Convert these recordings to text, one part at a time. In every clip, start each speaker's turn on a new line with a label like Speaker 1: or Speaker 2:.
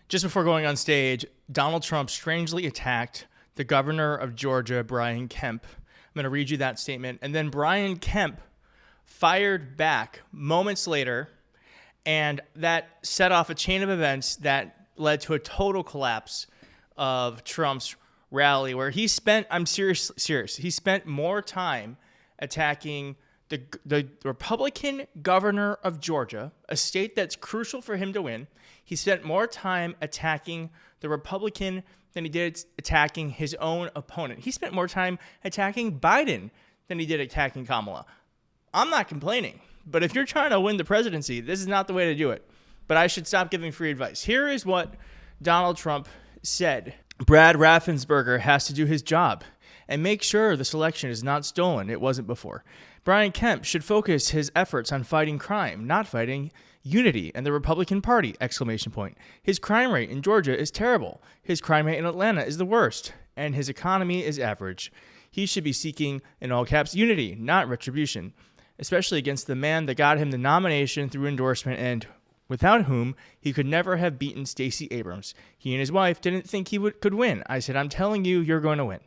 Speaker 1: Just before going on stage, Donald Trump strangely attacked the governor of Georgia, Brian Kemp. I'm going to read you that statement. And then Brian Kemp fired back moments later, and that set off a chain of events that led to a total collapse of Trump's rally, where he spent, I'm serious, he spent more time attacking the Republican governor of Georgia, a state that's crucial for him to win. He spent more time attacking the Republican than he did attacking his own opponent. He spent more time attacking Biden than he did attacking Kamala. I'm not complaining, but if you're trying to win the presidency, this is not the way to do it. But I should stop giving free advice. Here is what Donald Trump said. Brad Raffensperger has to do his job and make sure this election is not stolen. It wasn't before. Brian Kemp should focus his efforts on fighting crime, not fighting unity and the Republican Party! His crime rate in Georgia is terrible. His crime rate in Atlanta is the worst, and his economy is average. He should be seeking, in all caps, unity, not retribution, especially against the man that got him the nomination through endorsement and without whom he could never have beaten Stacey Abrams. He and his wife didn't think he could win. I said, I'm telling you, you're going to win.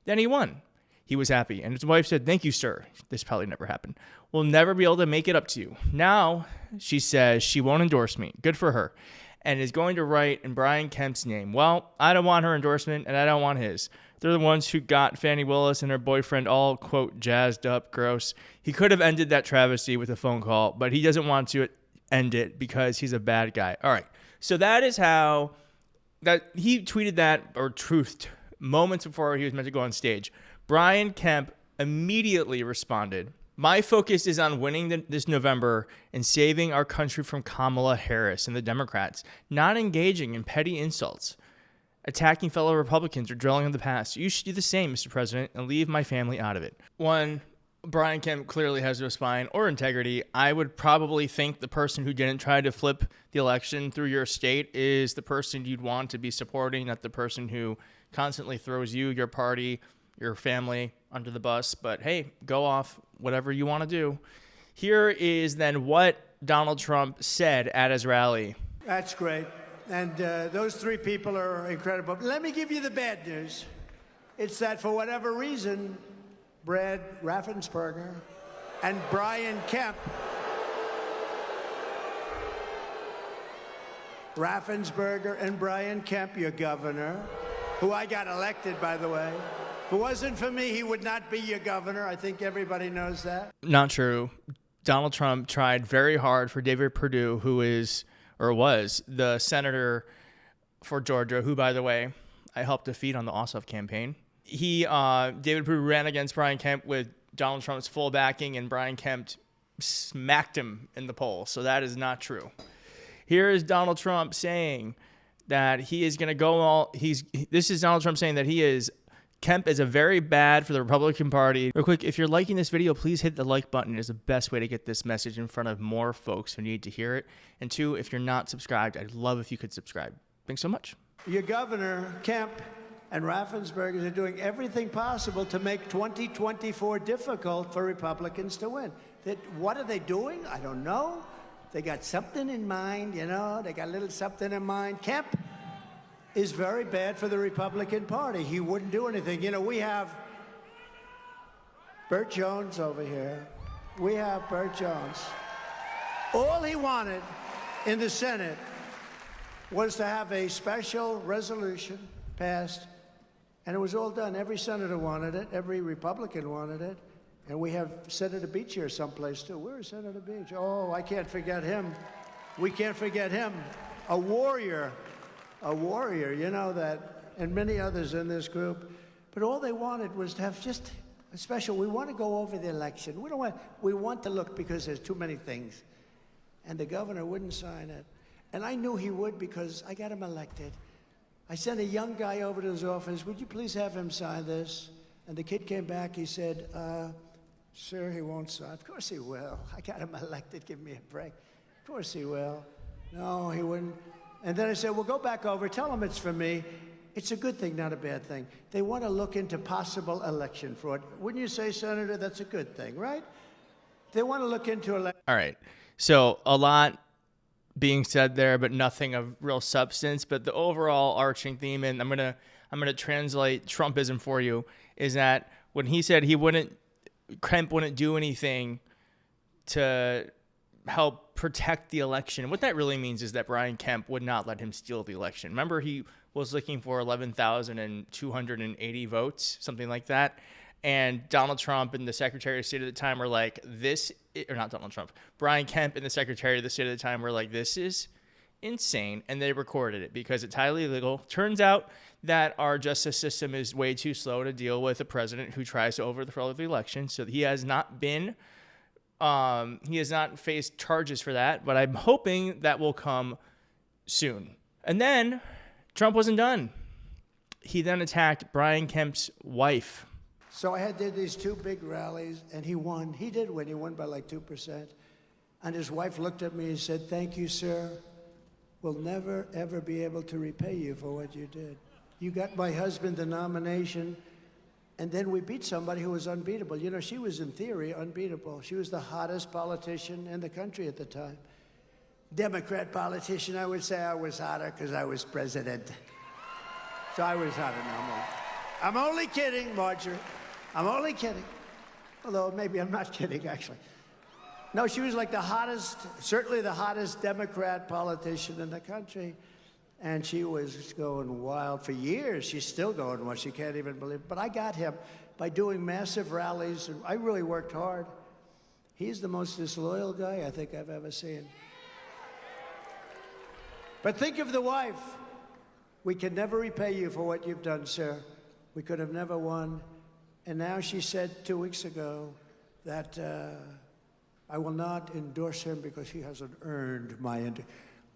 Speaker 1: Then he won. He was happy, and his wife said, thank you, sir. This probably never happened. We'll never be able to make it up to you. Now, she says she won't endorse me. Good for her. And is going to write in Brian Kemp's name. Well, I don't want her endorsement, and I don't want his. They're the ones who got Fani Willis and her boyfriend all, quote, jazzed up, gross. He could have ended that travesty with a phone call, but he doesn't want to end it because he's a bad guy. All right. So that is how that he tweeted that, or truthed, moments before he was meant to go on stage. Brian Kemp immediately responded, my focus is on winning this November and saving our country from Kamala Harris and the Democrats, not engaging in petty insults, attacking fellow Republicans, or drilling on the past. You should do the same, Mr. President, and leave my family out of it. One, Brian Kemp clearly has no spine or integrity. I would probably think the person who didn't try to flip the election through your state is the person you'd want to be supporting, not the person who constantly throws you, your party, your family under the bus. But hey, go off, whatever you want to do. Here is then what Donald Trump said at his rally.
Speaker 2: That's great. And those three people are incredible. Let me give you the bad news. It's that for whatever reason, Brad Raffensperger and Brian Kemp, your governor, who I got elected, by the way. If it wasn't for me, he would not be your governor. I think everybody knows that.
Speaker 1: Not true. Donald Trump tried very hard for David Perdue, who is, or was, the senator for Georgia, who, by the way, I helped defeat on the Ossoff campaign. David Perdue ran against Brian Kemp with Donald Trump's full backing, and Brian Kemp smacked him in the polls. So that is not true. Here is Donald Trump saying that he is going to go all, this is Donald Trump saying that Kemp is a very bad for the Republican Party. Real quick, if you're liking this video, please hit the like button. It is the best way to get this message in front of more folks who need to hear it. And two, if you're not subscribed, I'd love if you could subscribe. Thanks so much.
Speaker 2: Your governor, Kemp, and Raffensperger are doing everything possible to make 2024 difficult for Republicans to win. What are they doing? I don't know. They got something in mind, you know. They got a little something in mind. Kemp is very bad for the Republican Party. He wouldn't do anything. You know, we have Burt Jones over here. We have Burt Jones. All he wanted in the Senate was to have a special resolution passed, and it was all done. Every senator wanted it. Every Republican wanted it. And we have Senator Beach here someplace, too. Where is Senator Beach? Oh, I can't forget him. We can't forget him. A warrior, you know that, and many others in this group. But all they wanted was to have just a special, we want to go over the election. We want to look because there's too many things. And the governor wouldn't sign it. And I knew he would because I got him elected. I sent a young guy over to his office, would you please have him sign this? And the kid came back, he said, sir, he won't sign. Of course he will. I got him elected, give me a break. Of course he will. No, he wouldn't. And then I said, well, go back over, tell him it's for me. It's a good thing, not a bad thing. They want to look into possible election fraud. Wouldn't you say, Senator, that's a good thing, right? They want to look into election.
Speaker 1: All right. So a lot being said there, but nothing of real substance. But the overall arching theme, and I'm gonna translate Trumpism for you, is that when he said Kemp wouldn't do anything to help protect the election, what that really means is that Brian Kemp would not let him steal the election. Remember, he was looking for 11,280 votes, something like that. And Donald Trump and the Secretary of State at the time were like, Brian Kemp and the Secretary of the State at the time were like, this is insane. And they recorded it because it's highly illegal. Turns out that our justice system is way too slow to deal with a president who tries to overthrow the election. So he has not faced charges for that, but I'm hoping that will come soon. And then Trump wasn't done. He then attacked Brian Kemp's wife.
Speaker 2: So I did these two big rallies, and he won. He did win. He won by like 2%. And his wife looked at me and said, "Thank you, sir. We'll never, ever be able to repay you for what you did. You got my husband the nomination, and then we beat somebody who was unbeatable." You know, she was, in theory, unbeatable. She was the hottest politician in the country at the time. Democrat politician, I would say I was hotter because I was president. So I was hotter no more. I'm only kidding, Marjorie. I'm only kidding. Although maybe I'm not kidding, actually. No, she was like the hottest, certainly the hottest Democrat politician in the country. And she was going wild for years. She's still going wild. She can't even believe it. But I got him by doing massive rallies. And I really worked hard. He's the most disloyal guy I think I've ever seen. But think of the wife. "We can never repay you for what you've done, sir. We could have never won." And now she said 2 weeks ago that I will not endorse him because he hasn't earned my endorsement.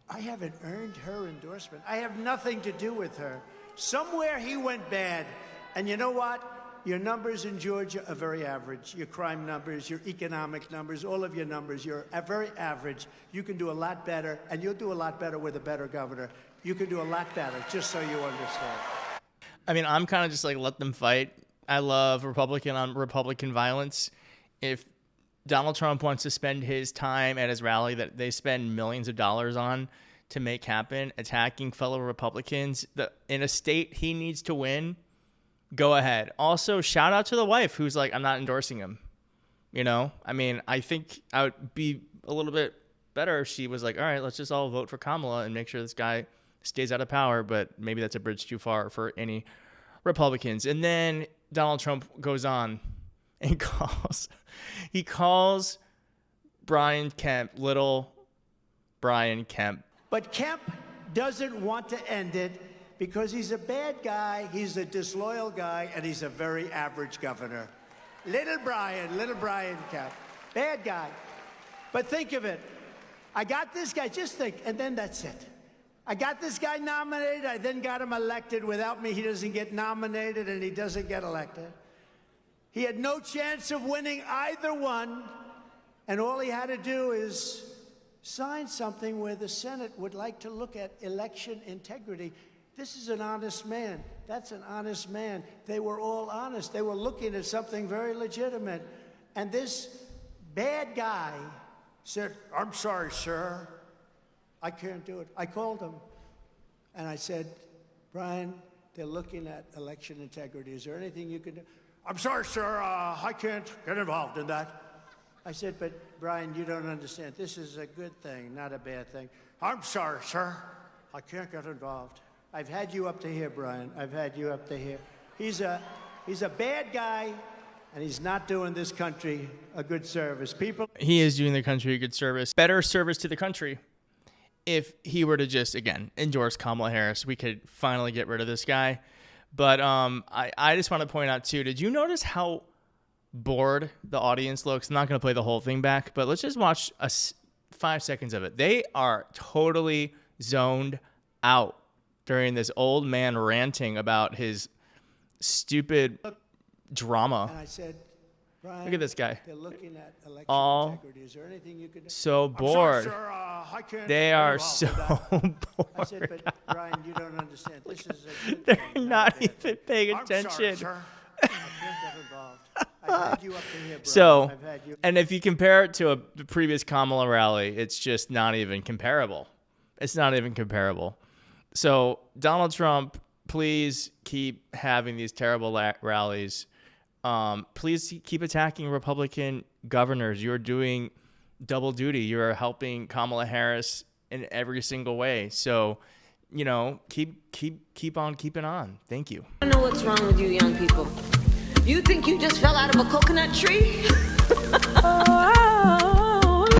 Speaker 2: I haven't earned her endorsement. I have nothing to do with her. Somewhere he went bad. And you know what? Your numbers in Georgia are very average. Your crime numbers, your economic numbers, all of your numbers, you're very average. You can do a lot better, and you'll do a lot better with a better governor. You can do a lot better, just so you understand.
Speaker 1: I mean, I'm kind of just like, let them fight. I love Republican on Republican violence. If Donald Trump wants to spend his time at his rally that they spend millions of dollars on to make happen, attacking fellow Republicans in a state he needs to win, go ahead. Also, shout out to the wife who's like, I'm not endorsing him. You know, I mean, I think I would be a little bit better if she was like, all right, let's just all vote for Kamala and make sure this guy stays out of power. But maybe that's a bridge too far for any Republicans. And then Donald Trump goes on and calls Brian Kemp little Brian Kemp.
Speaker 2: But Kemp doesn't want to end it because he's a bad guy, he's a disloyal guy, and he's a very average governor. Little Brian Kemp. Bad guy. But think of it. I got this guy, just think, and then that's it. I got this guy nominated, I then got him elected. Without me, he doesn't get nominated and he doesn't get elected. He had no chance of winning either one, and all he had to do is sign something where the Senate would like to look at election integrity. This is an honest man. That's an honest man. They were all honest. They were looking at something very legitimate. And this bad guy said, "I'm sorry, sir. I can't do it." I called him, and I said, "Brian, they're looking at election integrity. Is there anything you can do?" "I'm sorry, sir. I can't get involved in that." I said, "But, Brian, you don't understand. This is a good thing, not a bad thing." "I'm sorry, sir. I can't get involved." I've had you up to here, Brian. I've had you up to here. He's a bad guy, and he's not doing this country a good service.
Speaker 1: He is doing the country a good service. Better service to the country. If he were to just, again, endorse Kamala Harris, we could finally get rid of this guy. But I just want to point out, too, did you notice how bored the audience looks? I'm not going to play the whole thing back, but let's just watch 5 seconds of it. They are totally zoned out during this old man ranting about his stupid drama.
Speaker 2: And I said, "Brian,
Speaker 1: look at this guy.
Speaker 2: They're looking at election
Speaker 1: all
Speaker 2: integrity. Is there anything you can do?"
Speaker 1: So bored.
Speaker 2: "I'm sorry, sir. I can't
Speaker 1: They
Speaker 2: get
Speaker 1: are
Speaker 2: involved
Speaker 1: so
Speaker 2: with that."
Speaker 1: bored.
Speaker 2: I said, "But Brian, you don't understand. This is a good
Speaker 1: They're
Speaker 2: thing,
Speaker 1: not
Speaker 2: a bad
Speaker 1: even
Speaker 2: thing."
Speaker 1: paying
Speaker 2: "I'm sorry,
Speaker 1: attention.
Speaker 2: sir. I can't get involved." I've had you up to here, Brian.
Speaker 1: So,
Speaker 2: I've had you.
Speaker 1: and if you compare it to the previous Kamala rally, it's just not even comparable. It's not even comparable. So Donald Trump, please keep having these terrible rallies. Please keep attacking Republican governors. You're doing double duty. You're helping Kamala Harris in every single way. So, keep on keeping on. Thank you.
Speaker 3: I don't know what's wrong with you young people. You think you just fell out of a coconut tree?